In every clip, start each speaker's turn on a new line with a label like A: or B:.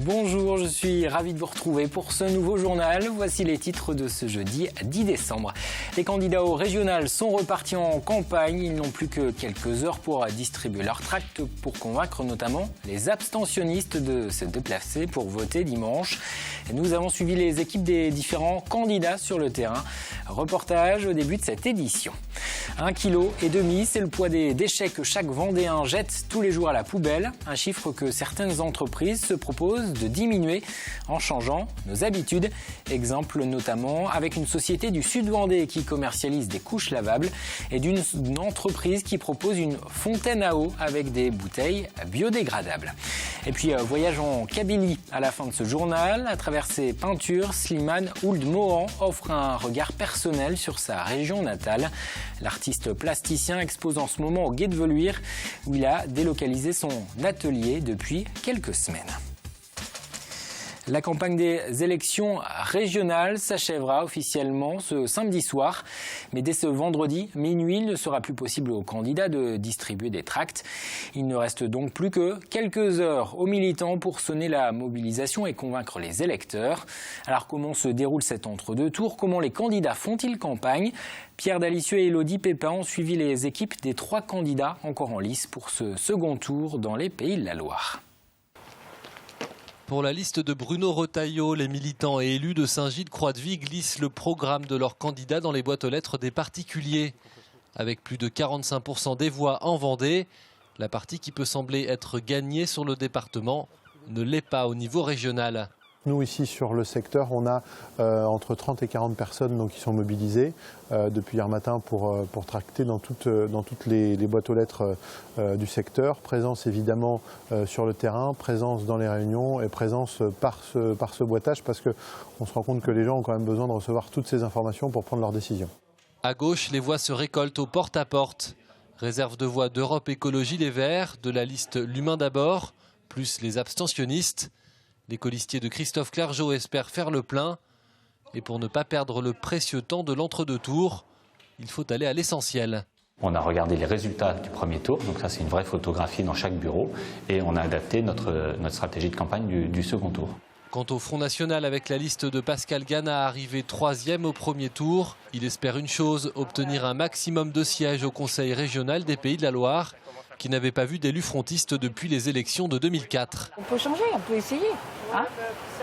A: Bonjour, je suis ravi de vous retrouver pour ce nouveau journal. Voici les titres de ce jeudi 10 décembre. Les candidats au régional sont repartis en campagne. Ils n'ont plus que quelques heures pour distribuer leurs tracts pour convaincre notamment les abstentionnistes de se déplacer pour voter dimanche. Nous avons suivi les équipes des différents candidats sur le terrain. Reportage au début de cette édition. 1,5 kg, c'est le poids des déchets que chaque Vendéen jette tous les jours à la poubelle. Un chiffre que certaines entreprises se proposent de diminuer en changeant nos habitudes. Exemple notamment avec une société du Sud-Vendée qui commercialise des couches lavables et d'une entreprise qui propose une fontaine à eau avec des bouteilles biodégradables. Et puis voyage en Kabylie à la fin de ce journal. À travers ses peintures, Slimane Ould Mohan offre un regard personnel sur sa région natale. L'artiste plasticien expose en ce moment au Gué de Veluire où il a délocalisé son atelier depuis quelques semaines. La campagne des élections régionales s'achèvera officiellement ce samedi soir. Mais dès ce vendredi, minuit, il ne sera plus possible aux candidats de distribuer des tracts. Il ne reste donc plus que quelques heures aux militants pour sonner la mobilisation et convaincre les électeurs. Alors comment se déroule cet entre-deux tours? Comment les candidats font-ils campagne? Pierre Dalicieux et Élodie Pépin ont suivi les équipes des 3 candidats encore en lice pour ce second tour dans les Pays de la Loire.
B: Pour la liste de Bruno Retailleau, les militants et élus de Saint-Gilles-Croix-de-Vie glissent le programme de leurs candidats dans les boîtes aux lettres des particuliers. Avec plus de 45% des voix en Vendée, la partie qui peut sembler être gagnée sur le département ne l'est pas au niveau régional.
C: Nous, ici, sur le secteur, on a entre 30 et 40 personnes donc, qui sont mobilisées depuis hier matin pour tracter dans toutes les boîtes aux lettres du secteur. Présence, évidemment, sur le terrain, présence dans les réunions et présence par ce boitage parce qu'on se rend compte que les gens ont quand même besoin de recevoir toutes ces informations pour prendre leurs décisions. À
B: gauche, les voix se récoltent au porte-à-porte. Réserve de voix d'Europe Écologie Les Verts, de la liste L'Humain d'abord, plus les abstentionnistes. Les colistiers de Christophe Clergeau espèrent faire le plein. Et pour ne pas perdre le précieux temps de l'entre-deux tours, il faut aller à l'essentiel.
D: On a regardé les résultats du premier tour, donc ça c'est une vraie photographie dans chaque bureau. Et on a adapté notre stratégie de campagne du second tour.
B: Quant au Front National, avec la liste de Pascal Gana arrivé 3e au premier tour, il espère une chose, obtenir un maximum de sièges au Conseil régional des Pays de la Loire, qui n'avait pas vu d'élus frontistes depuis les élections de 2004.
E: On peut changer, on peut essayer. Hein,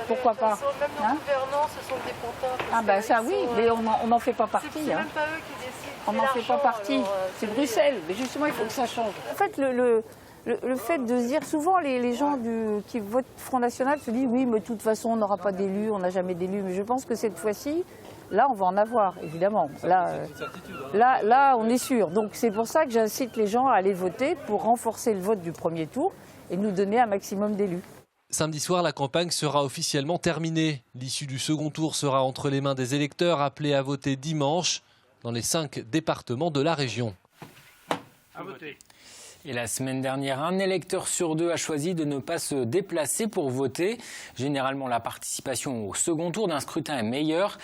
E: pourquoi pas?
F: Même nos gouvernants, ce sont des pontins.
E: Ah ben ça oui, mais on n'en fait pas partie.
F: C'est même pas eux qui décident.
E: On n'en fait pas partie. C'est Bruxelles. Mais justement, il faut que ça change. En fait, le fait de se dire, souvent les gens qui votent Front National se disent oui, mais de toute façon, on n'aura pas d'élus, on n'a jamais d'élus. Mais je pense que cette fois-ci, là, on va en avoir, évidemment. Là, on est sûr. Donc c'est pour ça que j'incite les gens à aller voter pour renforcer le vote du premier tour et nous donner un maximum d'élus.
B: Samedi soir, la campagne sera officiellement terminée. L'issue du second tour sera entre les mains des électeurs appelés à voter dimanche dans les 5 départements de la région.
A: À voter. Et la semaine dernière, un électeur sur 2 a choisi de ne pas se déplacer pour voter. Généralement, la participation au second tour d'un scrutin est meilleure,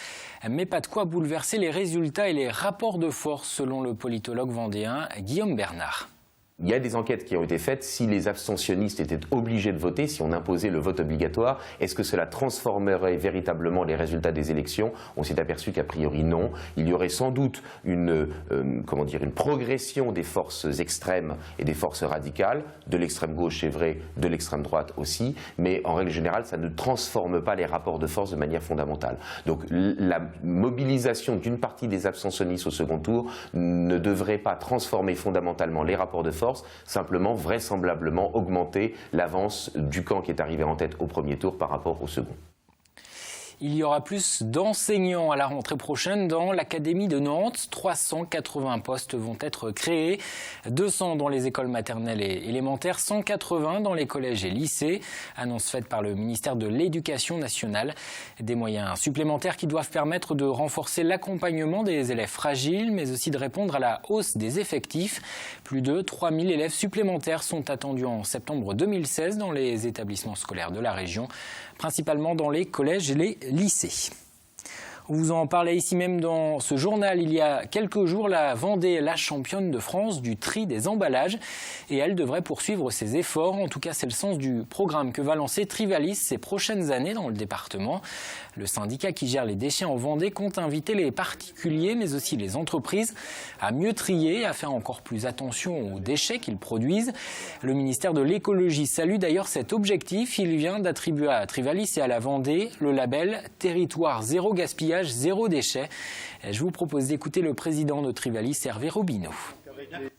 A: mais pas de quoi bouleverser les résultats et les rapports de force, selon le politologue vendéen Guillaume Bernard.
G: Il y a des enquêtes qui ont été faites. Si les abstentionnistes étaient obligés de voter, si on imposait le vote obligatoire, est-ce que cela transformerait véritablement les résultats des élections? On s'est aperçu qu'a priori non. Il y aurait sans doute une progression des forces extrêmes et des forces radicales, de l'extrême gauche c'est vrai, de l'extrême droite aussi, mais en règle générale ça ne transforme pas les rapports de force de manière fondamentale. Donc la mobilisation d'une partie des abstentionnistes au second tour ne devrait pas transformer fondamentalement les rapports de force, simplement vraisemblablement augmenter l'avance du camp qui est arrivé en tête au premier tour par rapport au second.
A: Il y aura plus d'enseignants à la rentrée prochaine dans l'Académie de Nantes. 380 postes vont être créés, 200 dans les écoles maternelles et élémentaires, 180 dans les collèges et lycées. Annonce faite par le ministère de l'Éducation nationale. Des moyens supplémentaires qui doivent permettre de renforcer l'accompagnement des élèves fragiles, mais aussi de répondre à la hausse des effectifs. Plus de 3000 élèves supplémentaires sont attendus en septembre 2016 dans les établissements scolaires de la région, principalement dans les collèges et les lycées. On vous en parlait ici même dans ce journal il y a quelques jours. La Vendée est la championne de France du tri des emballages et elle devrait poursuivre ses efforts. En tout cas, c'est le sens du programme que va lancer Trivalis ces prochaines années dans le département. Le syndicat qui gère les déchets en Vendée compte inviter les particuliers mais aussi les entreprises à mieux trier et à faire encore plus attention aux déchets qu'ils produisent. Le ministère de l'écologie salue d'ailleurs cet objectif. Il vient d'attribuer à Trivalis et à la Vendée le label Territoire zéro gaspillage, zéro déchet. Je vous propose d'écouter le président de Trivalis, Hervé Robineau.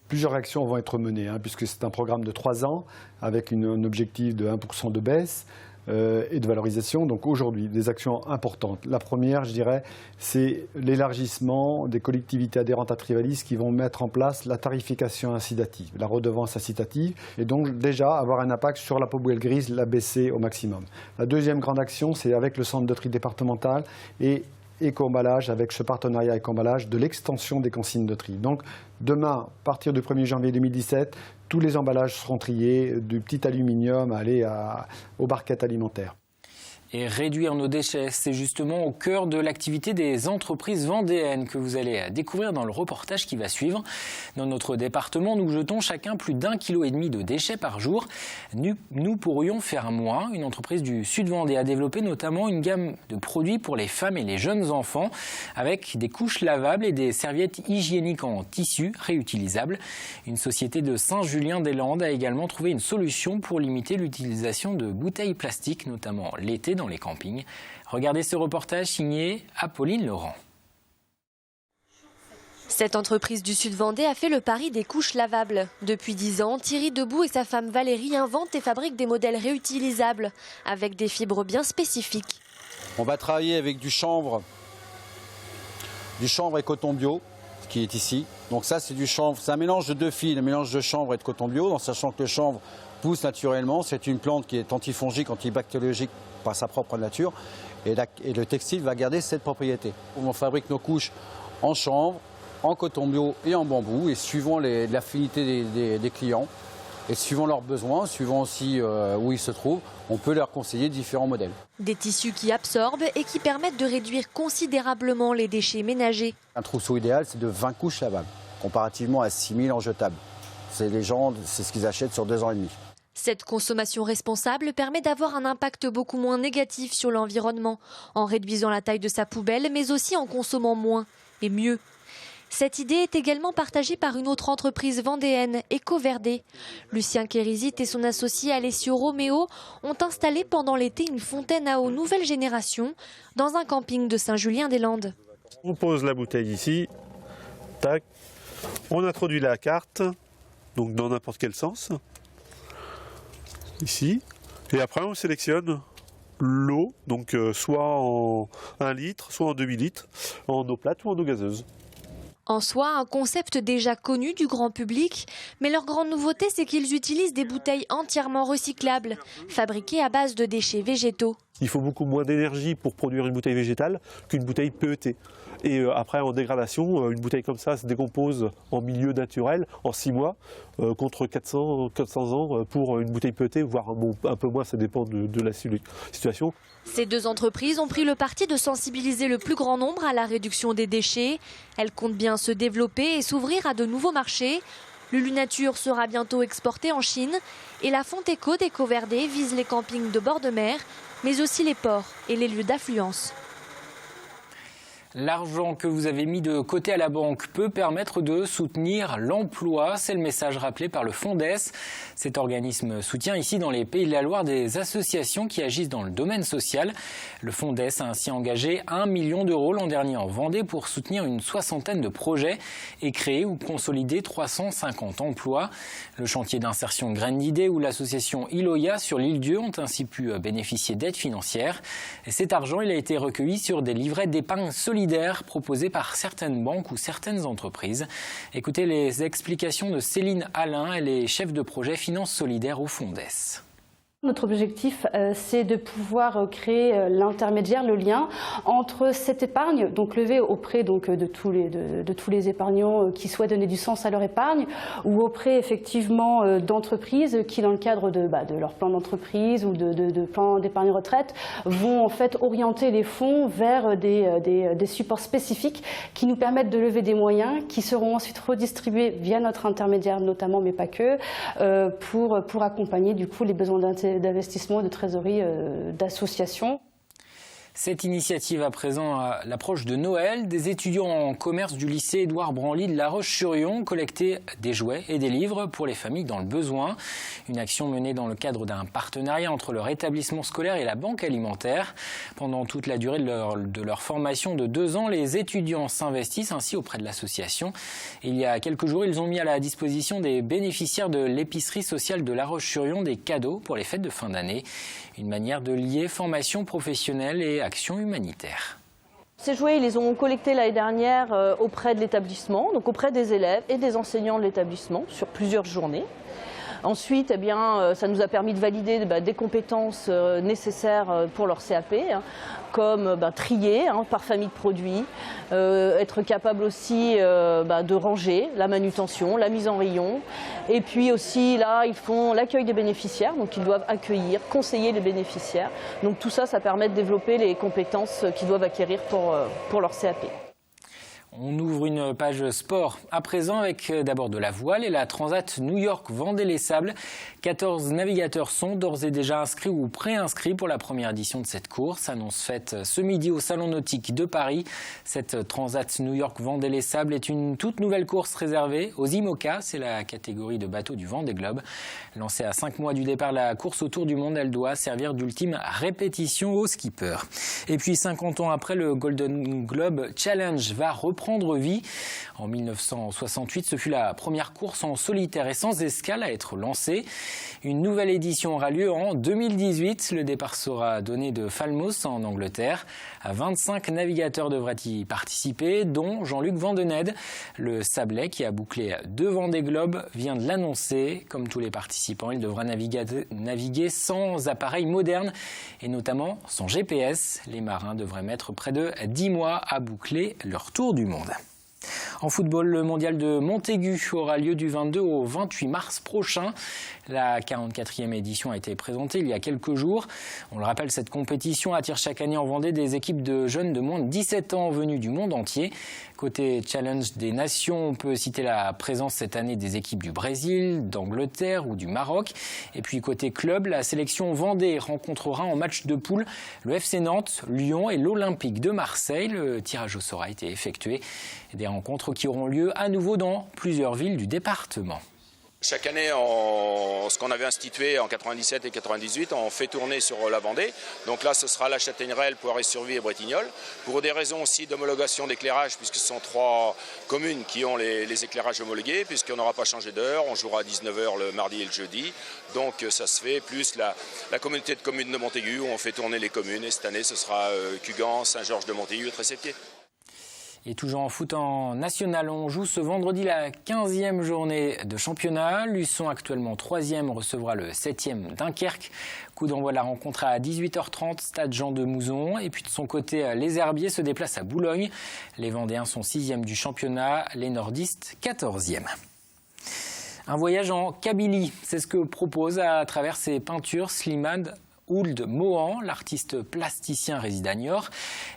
H: Plusieurs actions vont être menées, puisque c'est un programme de 3 ans avec un objectif de 1% de baisse et de valorisation. Donc aujourd'hui, des actions importantes. La première, je dirais, c'est l'élargissement des collectivités adhérentes à Trivalis qui vont mettre en place la tarification incitative, la redevance incitative, et donc déjà avoir un impact sur la poubelle grise, la baisser au maximum. La deuxième grande action, c'est avec le centre de tri départemental et Éco-emballage, avec ce partenariat Éco-emballage, de l'extension des consignes de tri. Donc demain, à partir du 1er janvier 2017, tous les emballages seront triés, du petit aluminium à aller aux barquettes alimentaires.
A: Et réduire nos déchets, c'est justement au cœur de l'activité des entreprises vendéennes que vous allez découvrir dans le reportage qui va suivre. Dans notre département, nous jetons chacun plus d'1,5 kg de déchets par jour. Nous pourrions faire moins. Une entreprise du Sud-Vendée a développé notamment une gamme de produits pour les femmes et les jeunes enfants avec des couches lavables et des serviettes hygiéniques en tissu réutilisables. Une société de Saint-Julien-des-Landes a également trouvé une solution pour limiter l'utilisation de bouteilles plastiques, notamment l'été dans les campings. Regardez ce reportage signé Apolline Laurent.
I: Cette entreprise du Sud-Vendée a fait le pari des couches lavables. Depuis 10 ans, Thierry Debout et sa femme Valérie inventent et fabriquent des modèles réutilisables avec des fibres bien spécifiques.
J: On va travailler avec du chanvre et coton bio qui est ici. Donc ça c'est du chanvre, c'est un mélange de 2 fils, un mélange de chanvre et de coton bio, en sachant que le chanvre pousse naturellement. C'est une plante qui est antifongique, antibactériologique par sa propre nature, et le textile va garder cette propriété. On fabrique nos couches en chanvre, en coton bio et en bambou, et suivant l'affinité des clients et suivant leurs besoins, suivant aussi où ils se trouvent, on peut leur conseiller différents modèles.
I: Des tissus qui absorbent et qui permettent de réduire considérablement les déchets ménagers.
J: Un trousseau idéal, c'est de 20 couches lavables, comparativement à 6 000 en jetable. C'est ce qu'ils achètent sur 2 ans et demi.
I: Cette consommation responsable permet d'avoir un impact beaucoup moins négatif sur l'environnement, en réduisant la taille de sa poubelle, mais aussi en consommant moins et mieux. Cette idée est également partagée par une autre entreprise vendéenne, Ecoverdé. Lucien Kérizit et son associé Alessio Romeo ont installé pendant l'été une fontaine à eau nouvelle génération dans un camping de Saint-Julien-des-Landes.
K: On pose la bouteille ici, tac, on introduit la carte, donc dans n'importe quel sens. Ici, et après on sélectionne l'eau, donc soit en 1 litre, soit en demi-litre, en eau plate ou en eau gazeuse.
I: En soi, un concept déjà connu du grand public, mais leur grande nouveauté, c'est qu'ils utilisent des bouteilles entièrement recyclables, fabriquées à base de déchets végétaux.
K: Il faut beaucoup moins d'énergie pour produire une bouteille végétale qu'une bouteille PET. Et après, en dégradation, une bouteille comme ça se décompose en milieu naturel en 6 mois, contre 400 ans pour une bouteille PET, voire un peu moins, ça dépend de la situation.
I: Ces 2 entreprises ont pris le parti de sensibiliser le plus grand nombre à la réduction des déchets. Elles comptent bien se développer et s'ouvrir à de nouveaux marchés. Lulu-Nature sera bientôt exporté en Chine et la fonte éco d'Ecoverdé vise les campings de bord de mer, mais aussi les ports et les lieux d'affluence.
A: L'argent que vous avez mis de côté à la banque peut permettre de soutenir l'emploi. C'est le message rappelé par le FONDES. Cet organisme soutient ici dans les Pays de la Loire des associations qui agissent dans le domaine social. Le FONDES a ainsi engagé 1 million d'euros l'an dernier en Vendée pour soutenir une 60aine de projets et créer ou consolider 350 emplois. Le chantier d'insertion Graines d'idées ou l'association Iloya sur l'île Dieu ont ainsi pu bénéficier d'aides financières. Et cet argent, il a été recueilli sur des livrets d'épargne solidaire proposés par certaines banques ou certaines entreprises. Écoutez les explications de Céline Alain, elle est chef de projet Finances solidaires au FONDES.
L: Notre objectif, c'est de pouvoir créer l'intermédiaire, le lien entre cette épargne, donc levée auprès de tous les épargnants qui souhaitent donner du sens à leur épargne, ou auprès effectivement d'entreprises qui, dans le cadre de leur plan d'entreprise ou de plan d'épargne retraite, vont en fait orienter les fonds vers des supports spécifiques qui nous permettent de lever des moyens qui seront ensuite redistribués via notre intermédiaire notamment, mais pas que, pour accompagner du coup les besoins d'investissement et de trésorerie d'associations.
A: Cette initiative à présent à l'approche de Noël, des étudiants en commerce du lycée Édouard Branly de La Roche-sur-Yon collectaient des jouets et des livres pour les familles dans le besoin. Une action menée dans le cadre d'un partenariat entre leur établissement scolaire et la banque alimentaire. Pendant toute la durée de leur formation de 2 ans, les étudiants s'investissent ainsi auprès de l'association. Il y a quelques jours, ils ont mis à la disposition des bénéficiaires de l'épicerie sociale de La Roche-sur-Yon des cadeaux pour les fêtes de fin d'année. Une manière de lier formation professionnelle et action humanitaire.
M: Ces jouets, ils les ont collectés l'année dernière auprès de l'établissement, donc auprès des élèves et des enseignants de l'établissement sur plusieurs journées. Ensuite, ça nous a permis de valider des compétences nécessaires pour leur CAP, comme trier par famille de produits, être capable aussi de ranger, la manutention, la mise en rayon. Et puis aussi, là, ils font l'accueil des bénéficiaires, donc ils doivent accueillir, conseiller les bénéficiaires. Donc tout ça, ça permet de développer les compétences qu'ils doivent acquérir pour leur CAP.
A: On ouvre une page sport à présent avec d'abord de la voile et la Transat New York Vendée-les-Sables. 14 navigateurs sont d'ores et déjà inscrits ou préinscrits pour la première édition de cette course. Annonce faite ce midi au Salon Nautique de Paris. Cette Transat New York Vendée-les-Sables est une toute nouvelle course réservée aux IMOCA. C'est la catégorie de bateaux du Vendée Globe. Lancée à 5 mois du départ, la course autour du monde, elle doit servir d'ultime répétition aux skippers. Et puis 50 ans après, le Golden Globe Challenge va reprendre vie. En 1968, ce fut la première course en solitaire et sans escale à être lancée. Une nouvelle édition aura lieu en 2018. Le départ sera donné de Falmouth en Angleterre. 25 navigateurs devraient y participer, dont Jean-Luc Vandenede. Le Sablais, qui a bouclé 2 Vendée Globe, vient de l'annoncer. Comme tous les participants, il devra naviguer sans appareil moderne et notamment sans GPS. Les marins devraient mettre près de 10 mois à boucler leur tour du monde. En football, le mondial de Montaigu aura lieu du 22 au 28 mars prochain. La 44e édition a été présentée il y a quelques jours. On le rappelle, cette compétition attire chaque année en Vendée des équipes de jeunes de moins de 17 ans venus du monde entier. Côté Challenge des Nations, on peut citer la présence cette année des équipes du Brésil, d'Angleterre ou du Maroc. Et puis côté club, la sélection Vendée rencontrera en match de poule le FC Nantes, Lyon et l'Olympique de Marseille. Le tirage au sort a été effectué. Des rencontres qui auront lieu à nouveau dans plusieurs villes du département.
N: Chaque année, ce qu'on avait institué en 97 et 98, on fait tourner sur la Vendée. Donc là, ce sera la Châtaigneraie, Poiré-sur-Vie et Bretignolles. Pour des raisons aussi d'homologation d'éclairage, puisque ce sont 3 communes qui ont les éclairages homologués, puisqu'on n'aura pas changé d'heure, on jouera à 19h le mardi et le jeudi. Donc ça se fait, plus la communauté de communes de Montaigu, où on fait tourner les communes. Et cette année, ce sera Cugan, Saint-Georges de Montaigu et Tressépied.
A: Et toujours en foot en national, on joue ce vendredi la 15e journée de championnat. Luçon, actuellement 3e, recevra le 7e Dunkerque. Coup d'envoi de la rencontre à 18h30, stade Jean de Mouzon. Et puis de son côté, les Herbiers se déplacent à Boulogne. Les Vendéens sont 6e du championnat, les Nordistes 14e. Un voyage en Kabylie, c'est ce que propose à travers ses peintures Slimane Ould Mohan. L'artiste plasticien réside à Niort,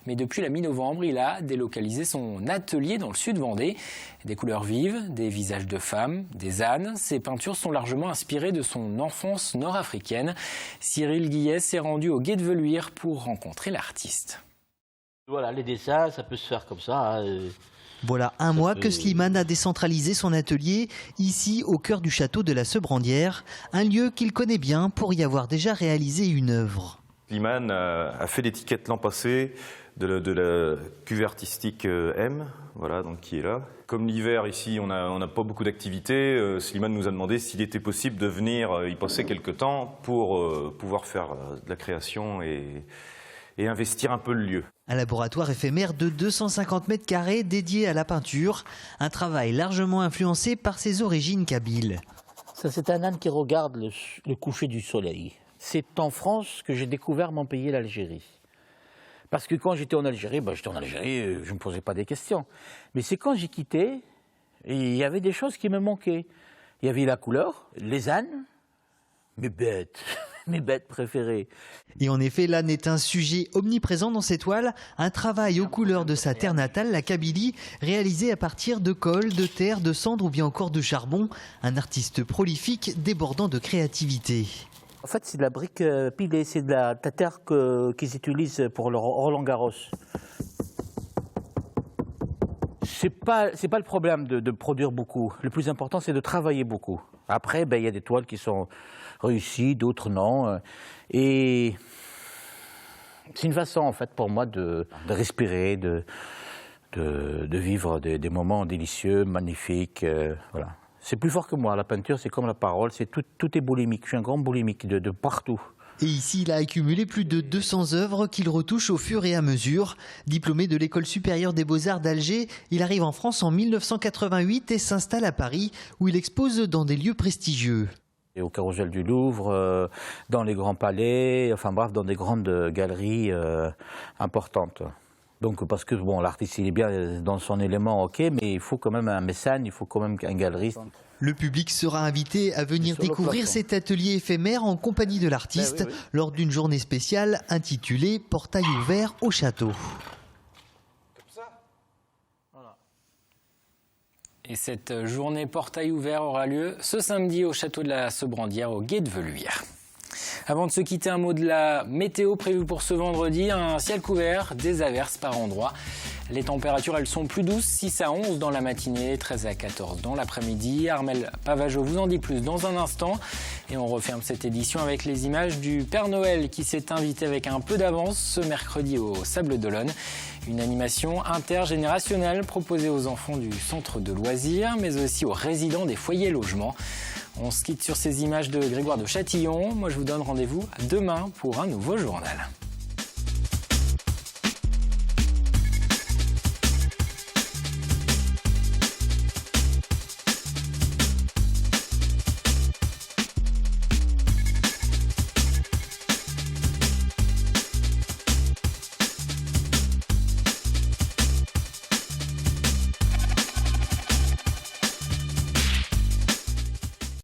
A: mais depuis la mi-novembre, il a délocalisé son atelier dans le sud Vendée. Des couleurs vives, des visages de femmes, des ânes. Ces peintures sont largement inspirées de son enfance nord-africaine. Cyril Guillet s'est rendu au Gué de Veluire pour rencontrer l'artiste.
O: Voilà, les dessins, ça peut se faire comme ça.
P: Voilà un mois que Slimane a décentralisé son atelier, ici au cœur du château de la Sebrandière, un lieu qu'il connaît bien pour y avoir déjà réalisé une œuvre.
Q: Slimane a fait l'étiquette l'an passé de la cuvée artistique M, voilà, donc qui est là. Comme l'hiver ici, on n'a pas beaucoup d'activités, Slimane nous a demandé s'il était possible de venir y passer quelques temps pour pouvoir faire de la création et investir un peu le lieu.
P: Un laboratoire éphémère de 250 mètres carrés dédié à la peinture, un travail largement influencé par ses origines kabyles.
O: Ça, c'est un âne qui regarde le coucher du soleil.
R: C'est en France que j'ai découvert mon pays, l'Algérie. Parce que quand j'étais en Algérie, je ne me posais pas des questions. Mais c'est quand j'ai quitté, il y avait des choses qui me manquaient. Il y avait la couleur, les ânes, mes bêtes préférées.
P: Et en effet, l'âne est un sujet omniprésent dans ces toiles, un travail aux couleurs de sa terre natale, la Kabylie, réalisé à partir de colle, de terre, de cendre ou bien encore de charbon. Un artiste prolifique, débordant de créativité.
R: En fait, c'est de la brique pilée, c'est de la terre qu'ils utilisent pour le Roland-Garros. C'est pas le problème de produire beaucoup. Le plus important, c'est de travailler beaucoup. Après, il y a des toiles qui sont réussies, d'autres non. Et c'est une façon, en fait, pour moi de respirer, de vivre des moments délicieux, magnifiques. Voilà. C'est plus fort que moi. La peinture, c'est comme la parole. Tout est boulimique. Je suis un grand boulimique de partout.
P: Et ici, il a accumulé plus de 200 œuvres qu'il retouche au fur et à mesure. Diplômé de l'École supérieure des beaux-arts d'Alger, il arrive en France en 1988 et s'installe à Paris, où il expose dans des lieux prestigieux.
R: Et au Carrousel du Louvre, dans les grands palais, enfin bref, dans des grandes galeries importantes. Donc parce que bon, l'artiste il est bien dans son élément, ok, mais il faut quand même un mécène, il faut quand même un galeriste.
P: Le public sera invité à venir découvrir cet atelier éphémère en compagnie de l'artiste lors d'une journée spéciale intitulée « Portail ouvert au château ».
A: Et cette journée portail ouvert aura lieu ce samedi au château de la Sebrandière au Gué de Veluire. Avant de se quitter, un mot de la météo prévue pour ce vendredi. Un ciel couvert, des averses par endroits. Les températures, elles sont plus douces, 6 à 11 dans la matinée, 13 à 14 dans l'après-midi. Armel Pavageau vous en dit plus dans un instant. Et on referme cette édition avec les images du Père Noël qui s'est invité avec un peu d'avance ce mercredi au Sables d'Olonne. Une animation intergénérationnelle proposée aux enfants du centre de loisirs, mais aussi aux résidents des foyers logements. On se quitte sur ces images de Grégoire de Châtillon. Moi, je vous donne rendez-vous demain pour un nouveau journal.